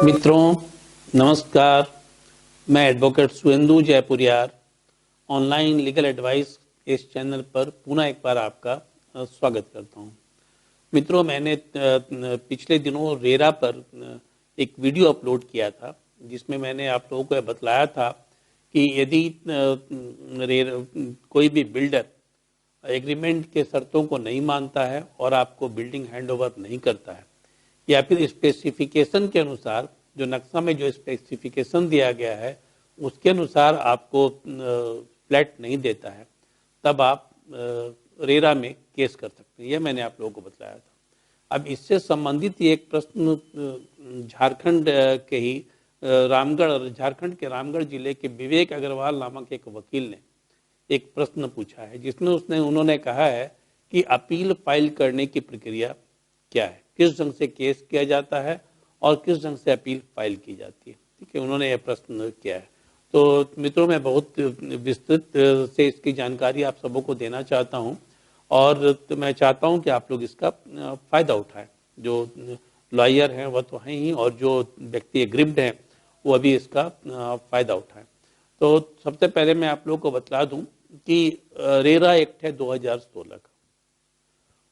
मित्रों नमस्कार। मैं advocate Suvendu Jaipuriyar online legal advice इस चैनल पर पुनः एक बार आपका स्वागत करता हूं। मित्रों, मैंने पिछले दिनों रेरा पर एक वीडियो अपलोड किया था जिसमें मैंने आप लोगों को बतलाया था कि यदि कोई भी बिल्डर एग्रीमेंट के शर्तों को नहीं मानता है और आपको बिल्डिंग हैंडओवर नहीं करता है या फिर स्पेसिफिकेशन के अनुसार जो नक्शा में जो स्पेसिफिकेशन दिया गया है उसके अनुसार आपको फ्लैट नहीं देता है, तब आप रेरा में केस कर सकते हैं। यह मैंने आप लोगों को बताया था। अब इससे संबंधित एक प्रश्न झारखंड के ही झारखंड के रामगढ़ जिले के विवेक अग्रवाल नामक एक वकील ने एक प्रश्न पूछा है जिसमें उन्होंने कहा है कि अपील फाइल करने की प्रक्रिया क्या है, किस ढंग से केस किया जाता है और किस ढंग से अपील फाइल की जाती है। ठीक है, उन्होंने यह प्रश्न किया है। तो मित्रों, मैं बहुत विस्तृत से इसकी जानकारी आप सबों को देना चाहता हूं और तो मैं चाहता हूं कि आप लोग इसका फ़ायदा उठाएं। जो लॉयर हैं वह तो हैं ही, और जो व्यक्ति एग्रीव्ड हैं वो अभी इसका फ़ायदा उठाएं। तो सबसे पहले मैं आप लोग को बतला दूं कि रेरा एक्ट है 2016 का,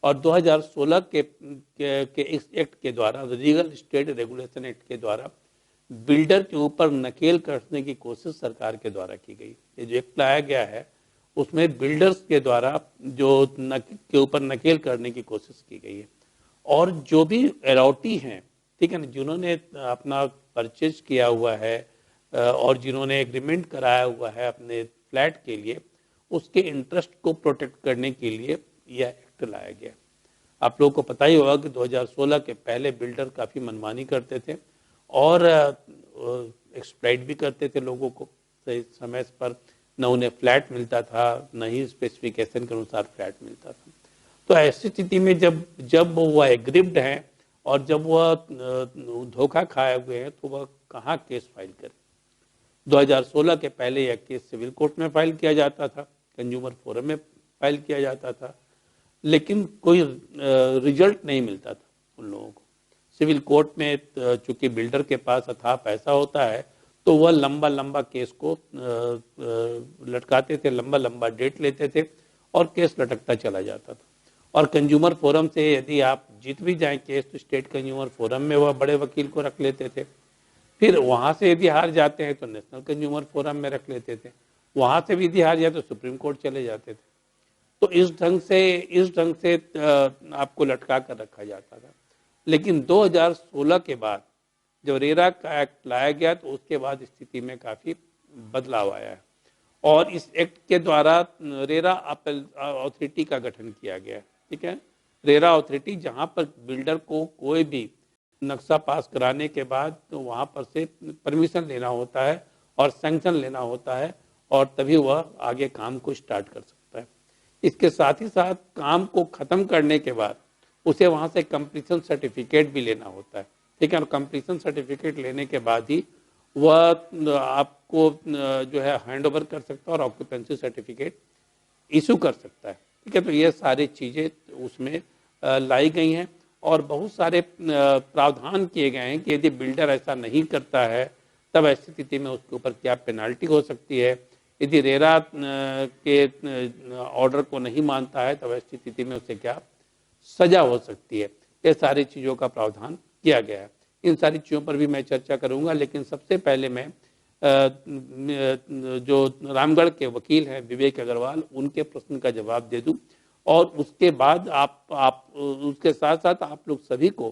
और 2016 के इस एक्ट के द्वारा, रीगल स्टेट रेगुलेशन एक्ट के द्वारा बिल्डर के ऊपर नकेल कसने की कोशिश सरकार के द्वारा की गई। ये जो एक्ट लाया गया है उसमें बिल्डर्स के द्वारा जो के ऊपर नकेल करने की कोशिश की गई है, और जो भी एलॉटी हैं, ठीक है ना, जिन्होंने अपना परचेज किया हुआ है और जिन्होंने एग्रीमेंट कराया हुआ है अपने फ्लैट के लिए, उसके इंटरेस्ट को प्रोटेक्ट करने के लिए यह एक्ट लाया गया। आप लोगों को पता ही होगा कि 2016 के पहले बिल्डर काफ़ी मनमानी करते थे और एक्सप्लॉइट भी करते थे लोगों को। सही समय पर न उन्हें फ्लैट मिलता था, न ही स्पेसिफिकेशन के अनुसार फ्लैट मिलता था। तो ऐसी स्थिति में जब वह एग्रीव्ड हैं और जब वह धोखा खाए हुए हैं तो वह कहाँ केस फाइल करें। 2016 के पहले यह केस सिविल कोर्ट में फाइल किया जाता था, कंज्यूमर फोरम में फाइल किया जाता था, लेकिन कोई रिजल्ट नहीं मिलता था उन लोगों को। सिविल कोर्ट में चूंकि बिल्डर के पास अथाह पैसा होता है तो वह लंबा लंबा केस को लटकाते थे, लंबा लंबा डेट लेते थे और केस लटकता चला जाता था। और कंज्यूमर फोरम से यदि आप जीत भी जाएं केस तो स्टेट कंज्यूमर फोरम में वह बड़े वकील को रख लेते थे। फिर वहाँ से यदि हार जाते हैं तो नेशनल कंज्यूमर फोरम में रख लेते थे, वहाँ से भी यदि हार जाए तो सुप्रीम कोर्ट चले जाते थे। तो इस ढंग से आपको लटका कर रखा जाता था। लेकिन 2016 के बाद जब रेरा का एक्ट लाया गया तो उसके बाद स्थिति में काफ़ी बदलाव आया है, और इस एक्ट के द्वारा रेरा अपील अथॉरिटी का गठन किया गया है। ठीक है, रेरा अथॉरिटी जहाँ पर बिल्डर को कोई भी नक्शा पास कराने के बाद तो वहाँ पर से परमिशन लेना होता है और सैंक्शन लेना होता है, और तभी वह आगे काम को स्टार्ट कर सकता है। इसके साथ ही साथ काम को ख़त्म करने के बाद उसे वहाँ से कंप्लीशन सर्टिफिकेट भी लेना होता है। ठीक है, और कंप्लीशन सर्टिफिकेट लेने के बाद ही वह आपको जो है हैंड ओवर कर सकता है और ऑक्यूपेंसी सर्टिफिकेट इशू कर सकता है। ठीक है, तो ये सारी चीज़ें उसमें लाई गई हैं और बहुत सारे प्रावधान किए गए हैं कि यदि बिल्डर ऐसा नहीं करता है तब ऐसी स्थिति में उसके ऊपर क्या पेनाल्टी हो सकती है। यदि रेरा के ऑर्डर को नहीं मानता है तब ऐसी स्थिति में उसे क्या सजा हो सकती है। ये सारी चीज़ों का प्रावधान किया गया है। इन सारी चीज़ों पर भी मैं चर्चा करूंगा, लेकिन सबसे पहले मैं जो रामगढ़ के वकील हैं विवेक अग्रवाल, उनके प्रश्न का जवाब दे दूं, और उसके बाद आप उसके साथ साथ आप लोग सभी को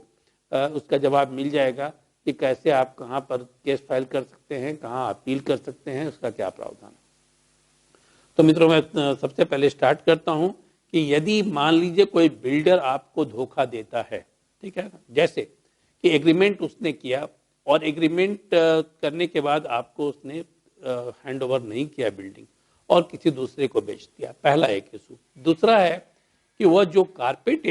उसका जवाब मिल जाएगा कि कैसे आप कहाँ पर केस फाइल कर सकते हैं, कहाँ अपील कर सकते हैं, उसका क्या प्रावधान है। तो मित्रों, मैं सबसे पहले स्टार्ट करता हूं कि यदि मान लीजिए कोई बिल्डर आपको धोखा देता है, ठीक है, जैसे कि एग्रीमेंट उसने किया और एग्रीमेंट करने के बाद आपको उसने हैंड ओवर नहीं किया बिल्डिंग और किसी दूसरे को बेच दिया, पहला एक इशू। दूसरा है कि वह जो कारपेट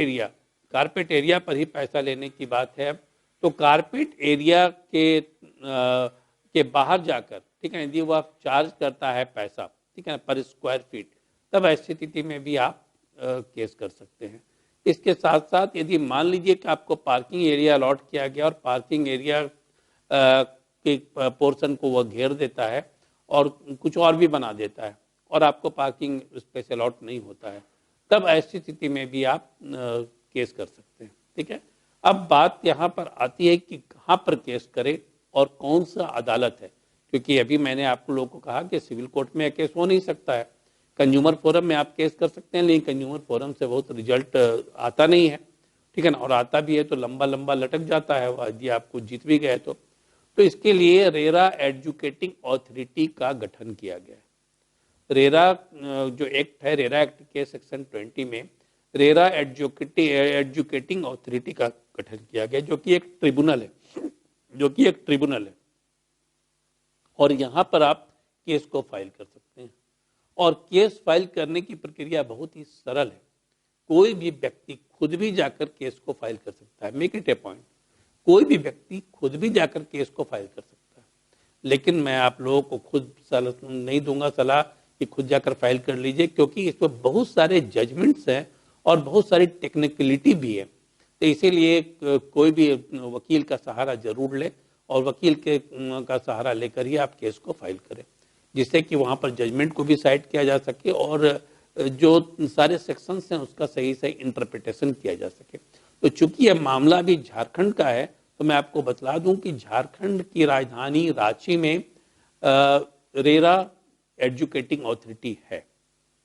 एरिया पर ही पैसा लेने की बात है, तो कारपेट एरिया के बाहर जाकर, ठीक है, यदि वह चार्ज करता है पैसा, ठीक है, पर स्क्वायर फीट, तब ऐसी स्थिति में भी आप केस कर सकते हैं। इसके साथ साथ यदि मान लीजिए कि आपको पार्किंग एरिया अलॉट किया गया और पार्किंग एरिया के पोर्शन को वह घेर देता है और कुछ और भी बना देता है और आपको पार्किंग स्पेस अलॉट नहीं होता है, तब ऐसी स्थिति में भी आप केस कर सकते हैं। ठीक है, अब बात यहाँ पर आती है कि कहाँ पर केस करें और कौन सा अदालत है, क्योंकि अभी मैंने आप लोगों को कहा कि सिविल कोर्ट में केस हो नहीं सकता है, कंज्यूमर फोरम में आप केस कर सकते हैं, लेकिन कंज्यूमर फोरम से बहुत रिजल्ट आता नहीं है। ठीक है ना, और आता भी है तो लंबा लंबा लटक जाता है, यदि आपको जीत भी गए तो इसके लिए रेरा एजुकेटिंग अथॉरिटी का गठन किया गया है। रेरा जो एक्ट है, रेरा एक्ट के सेक्शन 20 में रेरा एजुकेटिंग अथॉरिटी का गठन किया गया, जो कि एक ट्रिब्यूनल है, और यहाँ पर आप केस को फाइल कर सकते हैं। और केस फाइल करने की प्रक्रिया बहुत ही सरल है, कोई भी व्यक्ति खुद भी जाकर केस को फाइल कर सकता है। मेक इट ए पॉइंट, कोई भी व्यक्ति खुद भी जाकर केस को फाइल कर सकता है, लेकिन मैं आप लोगों को खुद सलाह नहीं दूंगा सलाह कि खुद जाकर फाइल कर लीजिए, क्योंकि इसमें बहुत सारे जजमेंट्स हैं और बहुत सारी टेक्निकलिटी भी है। तो इसीलिए कोई भी वकील का सहारा जरूर ले और वकील का सहारा लेकर ही आप केस को फाइल करें, जिससे कि वहाँ पर जजमेंट को भी साइड किया जा सके और जो सारे सेक्शंस हैं उसका सही से इंटरप्रिटेशन किया जा सके। तो चूंकि यह मामला भी झारखंड का है, तो मैं आपको बतला दूं कि झारखंड की राजधानी रांची में रेरा एजुकेटिंग अथॉरिटी है।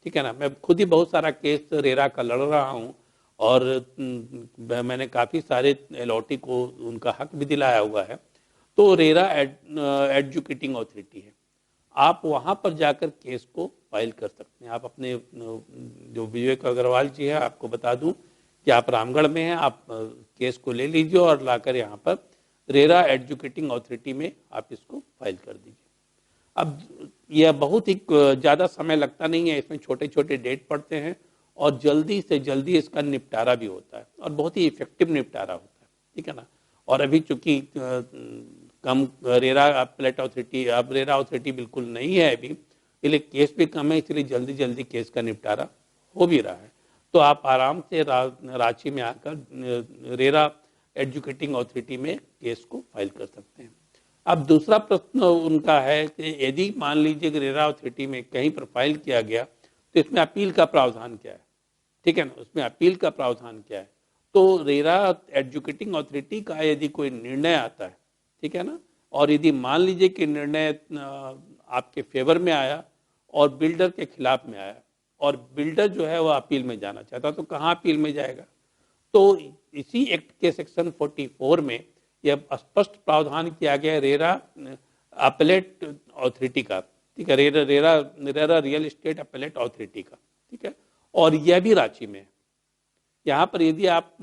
ठीक है ना, मैं खुद ही बहुत सारा केस रेरा का लड़ रहा हूं और मैंने काफ़ी सारे एलओटी को उनका हक भी दिलाया हुआ है। तो रेरा एजुकेटिंग अथॉरिटी है, आप वहाँ पर जाकर केस को फाइल कर सकते हैं। आप अपने जो विवेक अग्रवाल जी है, आपको बता दूं कि आप रामगढ़ में हैं, आप केस को ले लीजिए और लाकर यहाँ पर रेरा एजुकेटिंग अथॉरिटी में आप इसको फाइल कर दीजिए। अब यह बहुत ही ज़्यादा समय लगता नहीं है, इसमें छोटे छोटे डेट पड़ते हैं और जल्दी से जल्दी इसका निपटारा भी होता है और बहुत ही इफेक्टिव निपटारा होता है। ठीक है ना, और अभी चूंकि कम रेरा अपीलेट अथॉरिटी, अब रेरा अथॉरिटी बिल्कुल नहीं है अभी, इसलिए केस भी कम है, इसलिए जल्दी जल्दी केस का निपटारा हो भी रहा है। तो आप आराम से रांची में आकर रेरा एजुकेटिंग अथॉरिटी में केस को फाइल कर सकते हैं। अब दूसरा प्रश्न उनका है कि यदि मान लीजिए कि रेरा अथॉरिटी में कहीं पर फाइल किया गया तो इसमें अपील का प्रावधान क्या है। ठीक है ना, उसमें अपील का प्रावधान क्या है। तो रेरा एजुकेटिंग अथॉरिटी का यदि कोई निर्णय आता है, ठीक है ना, और यदि मान लीजिए कि निर्णय आपके फेवर में आया और बिल्डर के खिलाफ में आया और बिल्डर जो है वह अपील में जाना चाहता, तो कहाँ अपील में जाएगा। तो इसी एक्ट के सेक्शन 44 में यह स्पष्ट प्रावधान किया गया है रेरा अपीलेट अथॉरिटी का। ठीक है, RERA real estate appellate authority का। ठीक है, और यह भी रांची में है। यहाँ पर यदि आप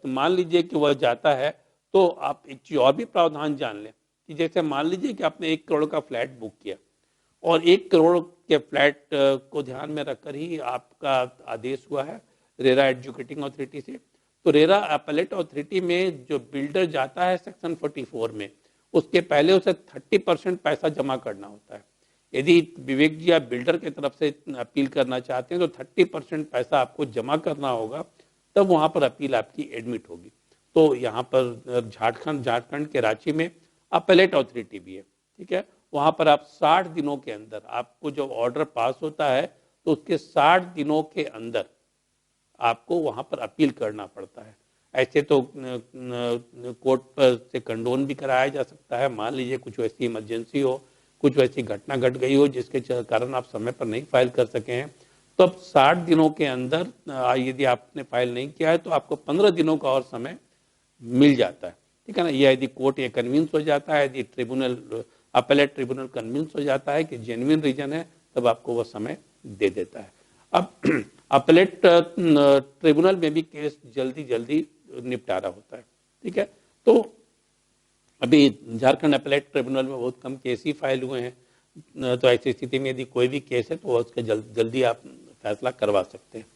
मान लीजिए कि वह जाता है तो आप एक चीज और भी प्रावधान जान लें कि जैसे मान लीजिए कि आपने 1 करोड़ का फ्लैट बुक किया और 1 करोड़ के फ्लैट को ध्यान में रखकर ही आपका आदेश हुआ है रेरा एजुकेटिंग अथॉरिटी से, तो रेरा अपीलेट अथॉरिटी में जो बिल्डर जाता है सेक्शन 44 में, उसके पहले उसे 30% पैसा जमा करना होता है। यदि विवेक जी आप बिल्डर की तरफ से अपील करना चाहते हैं तो 30% पैसा आपको जमा करना होगा, तब वहाँ पर अपील आपकी एडमिट होगी। तो यहाँ पर झारखंड के रांची में अपीलेट अथॉरिटी भी है। ठीक है, वहाँ पर आप 60 दिनों के अंदर, आपको जब ऑर्डर पास होता है तो उसके 60 दिनों के अंदर आपको वहाँ पर अपील करना पड़ता है। ऐसे तो कोर्ट पर से कंडोन भी कराया जा सकता है। मान लीजिए कुछ वैसी इमरजेंसी हो, कुछ वैसी घटना घट गई हो जिसके कारण आप समय पर नहीं फाइल कर सके हैं, तो अब 60 दिनों के अंदर यदि आपने फाइल नहीं किया है तो आपको 15 दिनों का और समय मिल जाता है। ठीक है ना, यह यदि कोर्ट ये कन्विंस हो जाता है, यदि ट्रिब्यूनल अपीलेट ट्रिब्यूनल कन्विंस हो जाता है कि जेन्युइन रीजन है, तब आपको वो समय दे देता है। अब अपीलेट ट्रिब्यूनल में भी केस जल्दी जल्दी निपटारा होता है। ठीक है, तो अभी झारखंड अपीलेट ट्रिब्यूनल में बहुत कम केस ही फाइल हुए हैं, तो ऐसी स्थिति में यदि कोई भी केस है तो उसका जल्दी आप फैसला करवा सकते हैं।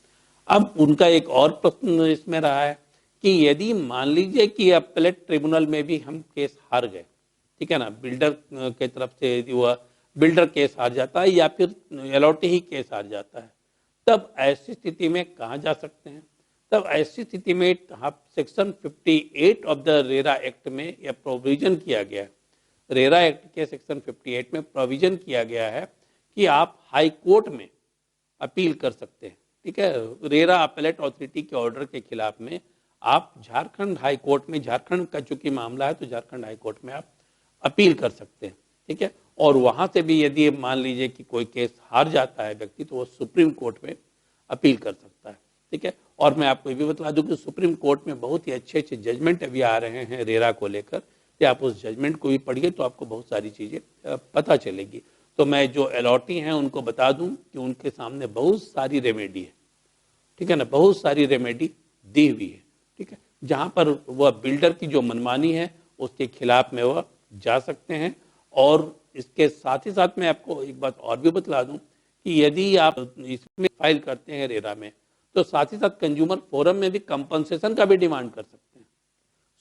अब उनका एक और प्रश्न इसमें रहा है कि यदि मान लीजिए कि अपीलेट ट्रिब्यूनल में भी हम केस हार गए, ठीक है ना, बिल्डर के तरफ से यदि वह बिल्डर केस हार जाता है या फिर एलओटी ही केस हार जाता है, तब ऐसी स्थिति में कहाँ जा सकते हैं। तब ऐसी स्थिति में section 58 of the RERA act में यह प्रोविजन किया गया है रेरा एक्ट के सेक्शन 58 में प्रोविजन किया गया है कि आप हाई कोर्ट में अपील कर सकते हैं। ठीक है, रेरा अपीलेट अथॉरिटी के ऑर्डर के खिलाफ में आप झारखंड हाई कोर्ट में, झारखंड का चूंकि मामला है तो झारखंड हाई कोर्ट में आप अपील कर सकते हैं। ठीक है, और वहां से भी यदि मान लीजिए कि कोई केस हार जाता है व्यक्ति, तो वो सुप्रीम कोर्ट में अपील कर सकता है। ठीक है, और मैं आपको ये भी बता दूं कि सुप्रीम कोर्ट में बहुत ही अच्छे अच्छे जजमेंट अभी आ रहे हैं रेरा को लेकर, कि आप उस जजमेंट को भी पढ़िए तो आपको बहुत सारी चीजें पता चलेगी। तो मैं जो अलॉटी हैं उनको बता दूं कि उनके सामने बहुत सारी रेमेडी है। ठीक है ना, बहुत सारी रेमेडी दी हुई है। ठीक है, जहां पर वह बिल्डर की जो मनमानी है उसके खिलाफ में वह जा सकते हैं। और इसके साथ ही साथ मैं आपको एक बात और भी बतला दूं कि यदि आप इसमें फाइल करते हैं रेरा में, तो साथ ही साथ कंज्यूमर फोरम में भी कंपनसेशन का भी डिमांड कर सकते हैं।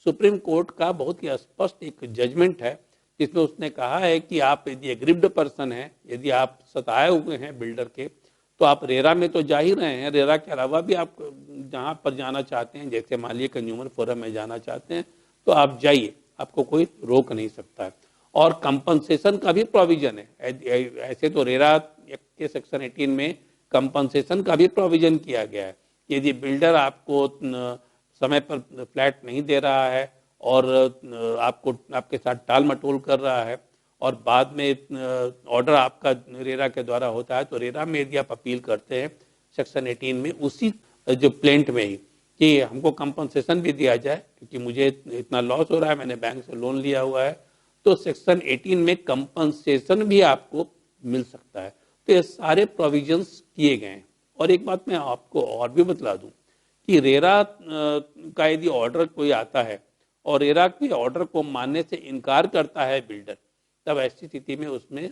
सुप्रीम कोर्ट का बहुत ही स्पष्ट एक जजमेंट है जिसमें उसने कहा है कि आप यदि एग्रीव्ड पर्सन है, यदि आप सताए हुए हैं बिल्डर के, तो आप रेरा में तो जा ही रहे हैं, रेरा के अलावा भी आप जहां पर जाना चाहते हैं, जैसे मान लीजिए कंज्यूमर फोरम में जाना चाहते हैं, तो आप जाइए, आपको कोई रोक नहीं सकता है। और कंपनसेशन का भी प्रोविजन है। ऐसे तो रेरा के सेक्शन 18 में कंपनसेशन का भी प्रोविजन किया गया है। यदि बिल्डर आपको समय पर फ्लैट नहीं दे रहा है और आपको आपके साथ टाल मटोल कर रहा है और बाद में ऑर्डर आपका रेरा के द्वारा होता है, तो रेरा में यदि आप अपील करते हैं सेक्शन 18 में, उसी जो प्लेंट में ही कि हमको कंपनसेशन भी दिया जाए क्योंकि मुझे इतना लॉस हो रहा है, मैंने बैंक से लोन लिया हुआ है, तो सेक्शन 18 में कंपनसेशन भी आपको मिल सकता है। तो ये सारे प्रोविजंस किए गए हैं। और एक बात मैं आपको और भी बतला दूं कि रेरा का यदि ऑर्डर कोई आता है और रेरा के ऑर्डर को मानने से इनकार करता है बिल्डर, तब ऐसी स्थिति में उसमें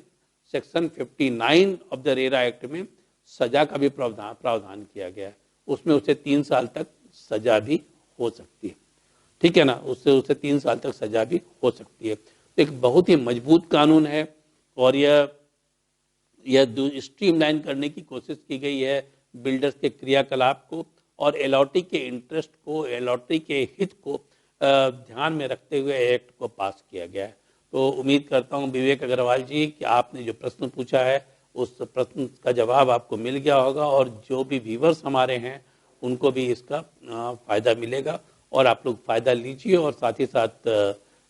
section 59 of the RERA act में सजा का भी प्रावधान किया गया है। उसमें उसे 3 साल तक सजा भी हो सकती है। ठीक है ना, उससे उसे 3 साल तक सजा भी हो सकती है। तो एक बहुत ही मजबूत कानून है और यह स्ट्रीमलाइन करने की कोशिश की गई है बिल्डर्स के क्रियाकलाप को और एलॉटी के इंटरेस्ट को, एलॉटी के हित को ध्यान में रखते हुए एक्ट को पास किया गया है। तो उम्मीद करता हूं विवेक अग्रवाल जी कि आपने जो प्रश्न पूछा है उस प्रश्न का जवाब आपको मिल गया होगा और जो भी व्यूअर्स हमारे हैं उनको भी इसका फायदा मिलेगा और आप लोग फायदा लीजिए और साथ ही साथ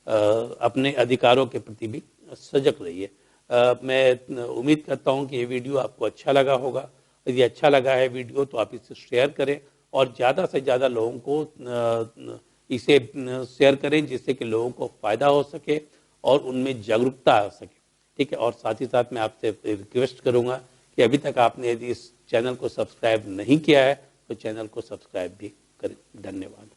अपने अधिकारों के प्रति भी सजग रहिए। मैं उम्मीद करता हूं कि ये वीडियो आपको अच्छा लगा होगा। यदि अच्छा लगा है वीडियो तो आप इसे शेयर करें और ज़्यादा से ज़्यादा लोगों को इसे शेयर करें जिससे कि लोगों को फायदा हो सके और उनमें जागरूकता आ सके। ठीक है, और साथ ही साथ मैं आपसे रिक्वेस्ट करूंगा कि अभी तक आपने यदि इस चैनल को सब्सक्राइब नहीं किया है तो चैनल को सब्सक्राइब भी करें। धन्यवाद।